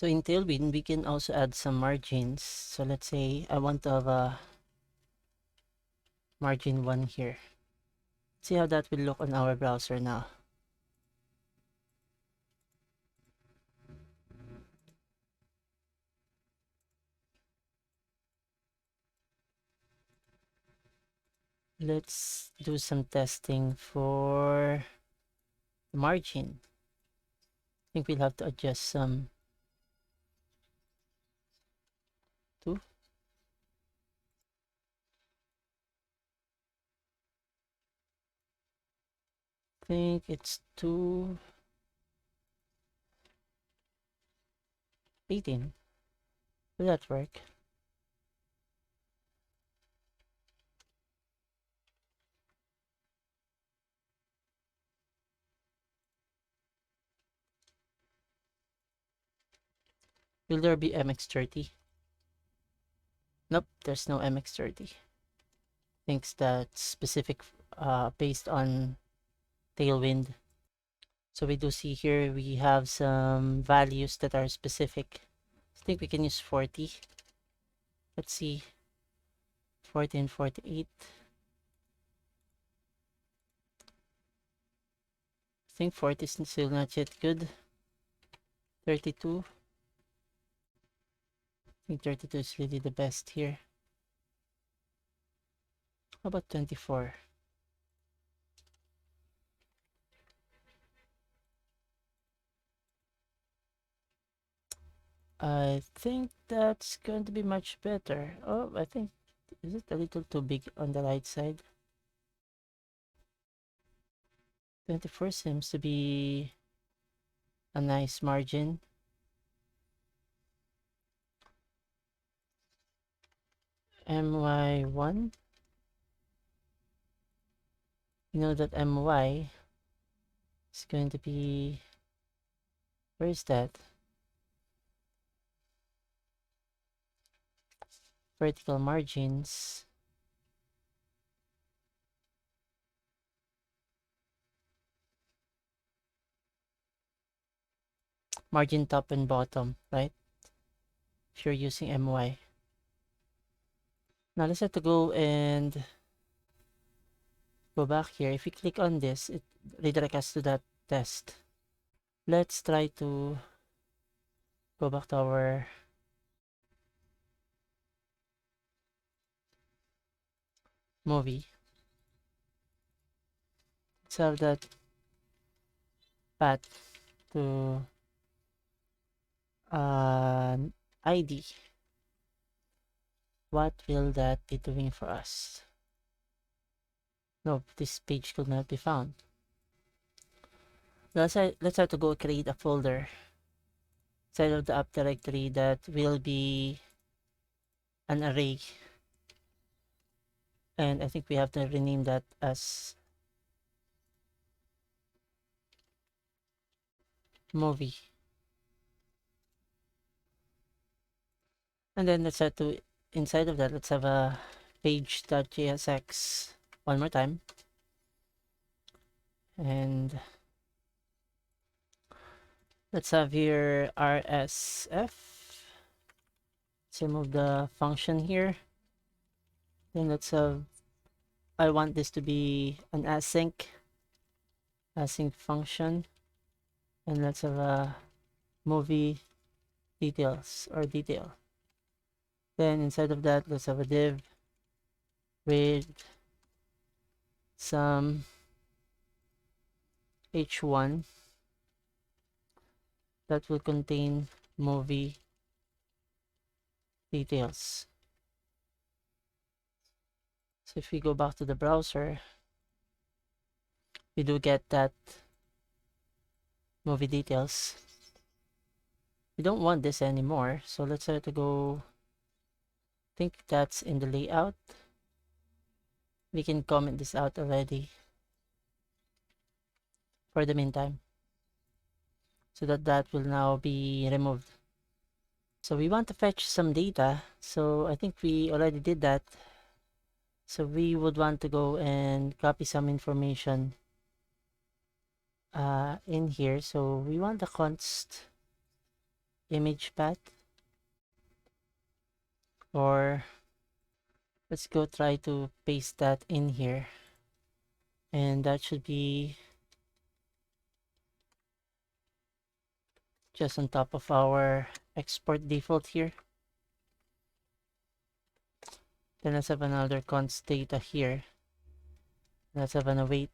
So in Tailwind, we can also add some margins. So let's say I want to have a margin 1 here. See how that will look on our browser now. Let's do some testing for the margin. I think we'll have to adjust some too. I think it's 218. Will that work? Will there be MX30? Nope, there's no MX30. Thinks that's specific based on Tailwind. So we do see here we have some values that are specific. I think we can use 40. Let's see. 40 and 48. I think 40 is still not yet good. 32. I think 32 is really the best here. How about 24? I think that's going to be much better. Oh, I think, is it a little too big on the right side? 24 seems to be a nice margin. MY1. You know that MY is going to be, where is that? Vertical margins. Margin top and bottom, right? If you're using MY. Now let's have to go and go back here. If we click on this, it redirects us to that test. Let's try to go back to our movie. Let's have that path to an ID. What will that be doing for us? No, this page could not be found. Let's have to go create a folder inside of the app directory that will be an array. And I think we have to rename that as movie. And then let's have to, inside of that, let's have a page.jsx one more time. And let's have here RSF. Let's remove the function here. Then let's have, I want this to be an async function. And let's have a movie details or detail. Then inside of that, let's have a div with some h1 that will contain movie details. So if we go back to the browser, we do get that movie details. We don't want this anymore, so let's have to go, I think that's in the layout. We can comment this out already for the meantime, so that will now be removed. So we want to fetch some data, so I think we already did that. So we would want to go and copy some information in here. So we want the const image path, or let's go try to paste that in here, and that should be just on top of our export default here. Then let's have another const data here. Let's have an await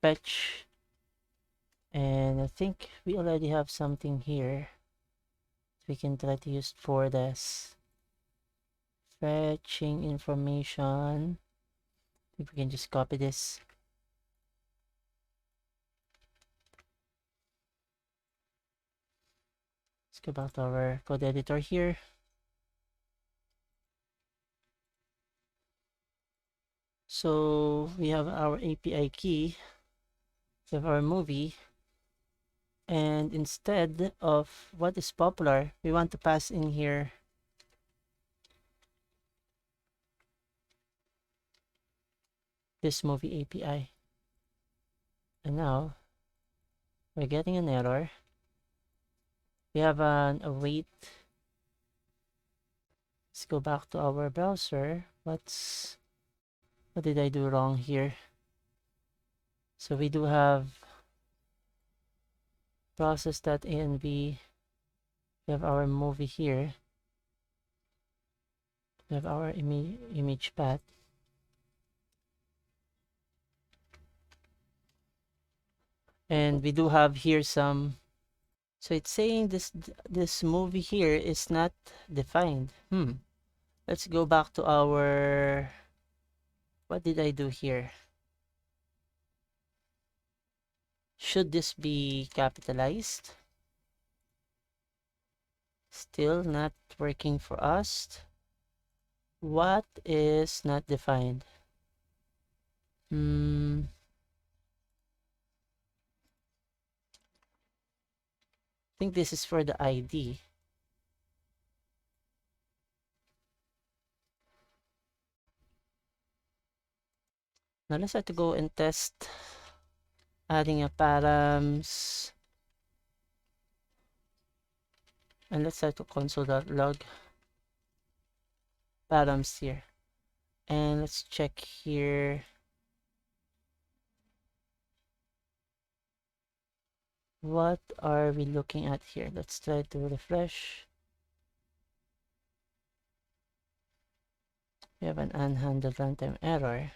fetch, and I think we already have something here we can try to use for this fetching information. If we can just copy this. Let's go back to our code editor here. So we have our API key, we have our movie, and instead of what is popular, we want to pass in here this movie API. And now we're getting an error. We have an await. Let's go back to our browser. What did I do wrong here? So we do have process.env. We have our movie here. We have our image path. And we do have here some. So it's saying this movie here is not defined. Let's go back to our, what did I do here? Should this be capitalized? Still not working for us. What is not defined? I think this is for the ID. Now let's have to go and test adding a params. And let's have to console.log params here. And let's check here. What are we looking at here? Let's try to refresh. We have an unhandled runtime error.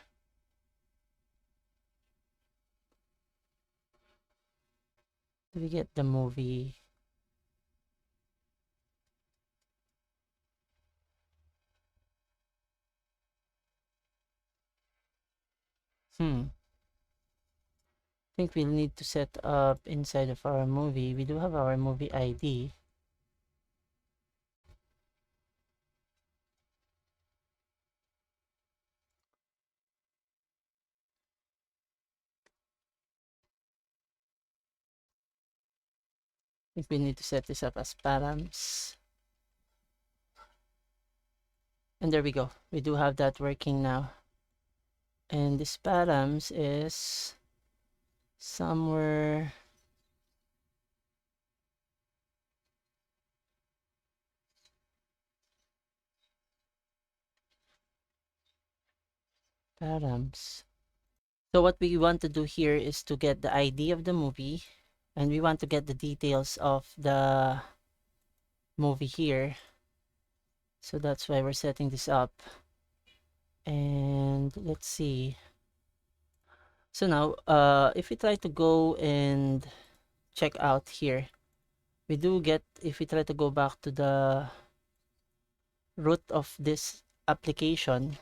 Do we get the movie? I think we'll need to set up inside of our movie. We do have our movie ID. I think we need to set this up as params. And there we go. We do have that working now. And this params is somewhere params. So what we want to do here is to get the ID of the movie, and we want to get the details of the movie here. So that's why we're setting this up. And let's see. So now if we try to go and check out here, we do get, if we try to go back to the root of this application,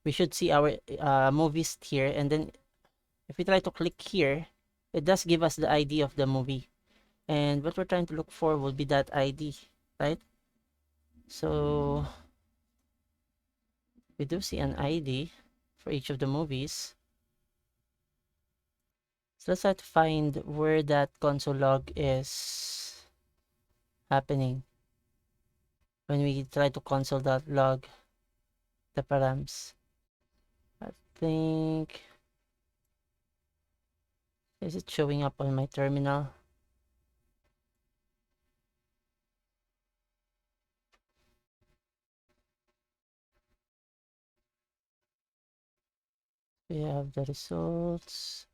we should see our movies here. And then if we try to click here, it does give us the ID of the movie, and what we're trying to look for will be that ID, right? So we do see an ID for each of the movies. So let's try to find where that console log is happening when we try to console.log the params. I think, is it showing up on my terminal? We have the results.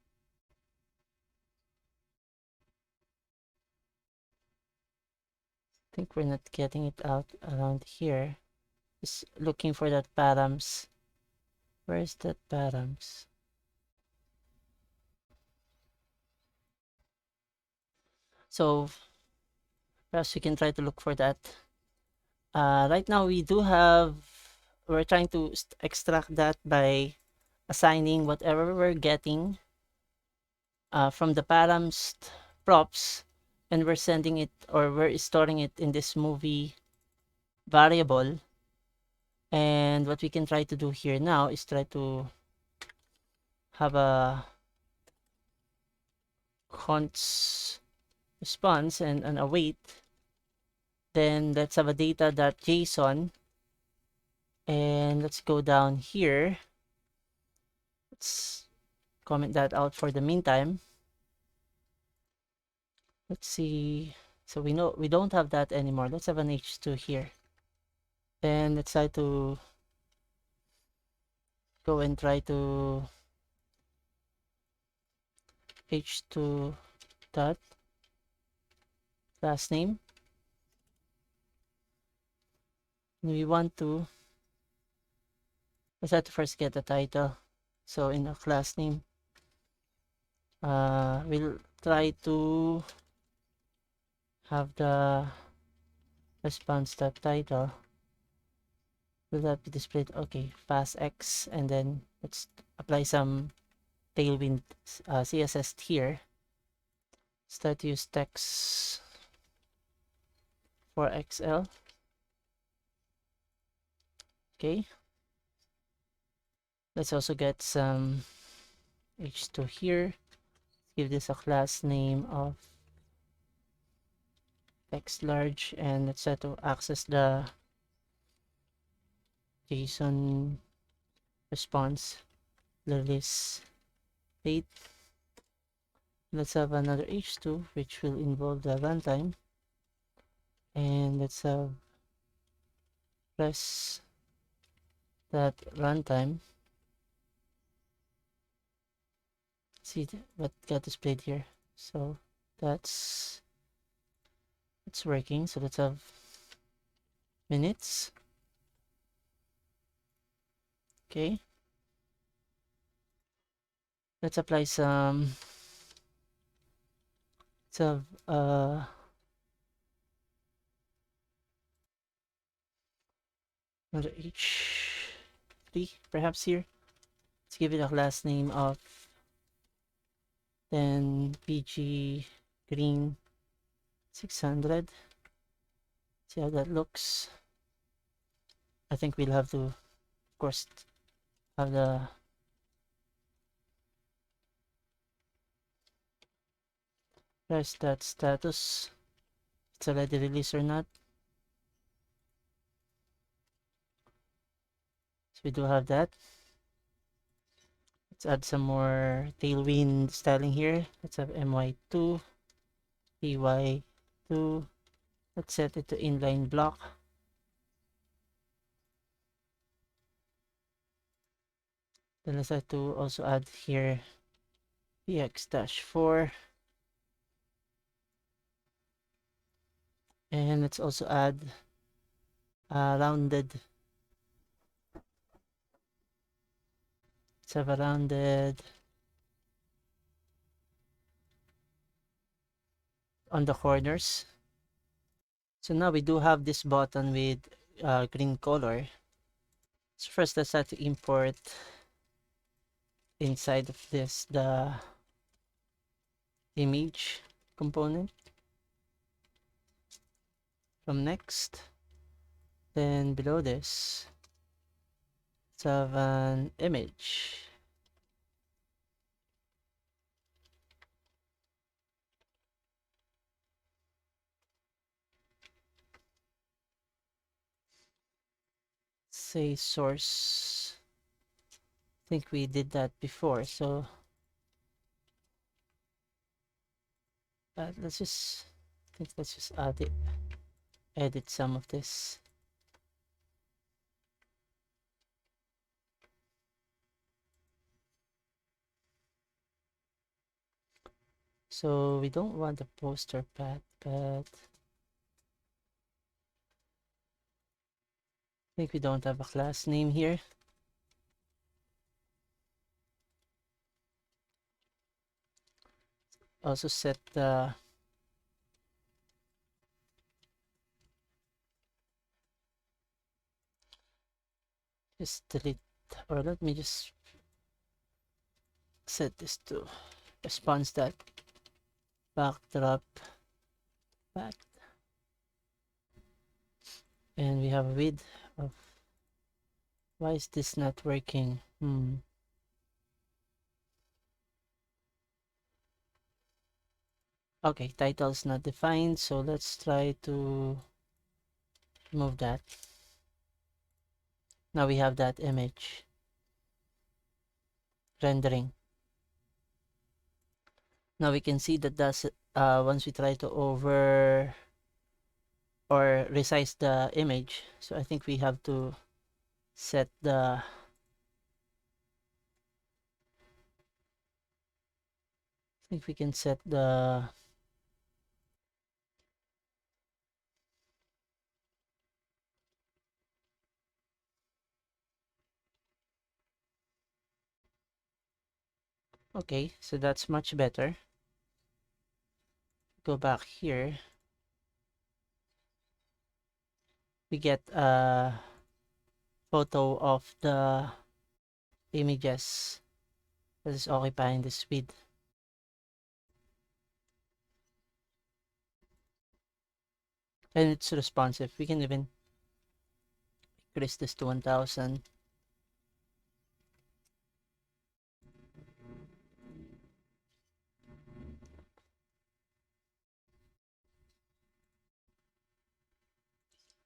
I think we're not getting it out around here. Just looking for that params. Where is that params? So perhaps we can try to look for that. Right now we're trying to extract that by assigning whatever we're getting from the params props, and we're sending it, or we're storing it in this movie variable. And what we can try to do here now is try to have a const response and await. Then let's have a data.json, and let's go down here. Let's comment that out for the meantime. Let's see. So we know we don't have that anymore. Let's have an h2 here. Then let's try to go and try to h2 dot last name. And we want to, let's have to first get the title. So in the class name, we'll try to have the response.title. Will that be displayed? Okay, fastx, and then let's apply some tailwind css here. Start to use text for xl. Okay, let's also get some h2 here. Give this a class name of text large, and let's set to access the JSON response release date. Let's have another h2 which will involve the runtime, and let's have press that runtime. See what got displayed here. So that's it's working. So let's have minutes. Okay, let's apply some, let's have another h3 perhaps here. Let's give it a class name of then pg green 600. See how that looks. I think we'll have to, of course, have the press that status, it's already released or not. So we do have that. Let's add some more tailwind styling here. Let's have my2, py2. Let's set it to inline block. Then let's have to also add here px-4. And let's also add rounded. Let's have a rounded on the corners. So now we do have this button with green color. So first let's have to import inside of this the image component from next. Then below this, let's have an image. Say source. I think we did that before, so let's just, I think let's just add it, edit some of this. So we don't want the poster path, but I think we don't have a class name here. Also set the just delete, or let me just set this to response that backdrop path, and we have a width of, why is this not working? Okay, title is not defined, so let's try to remove that. Now we have that image rendering. Now we can see that does once we try to over or resize the image, so I think we have to set the I think we can set the okay, so that's much better. Go back here, we get a photo of the images that is occupying this width. And it's responsive. We can even increase this to 1000.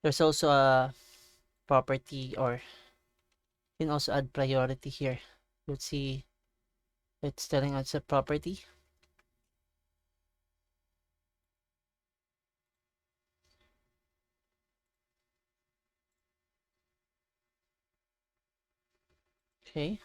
There's also a property, or you can also add priority here. Let's see, it's telling us a property. Okay,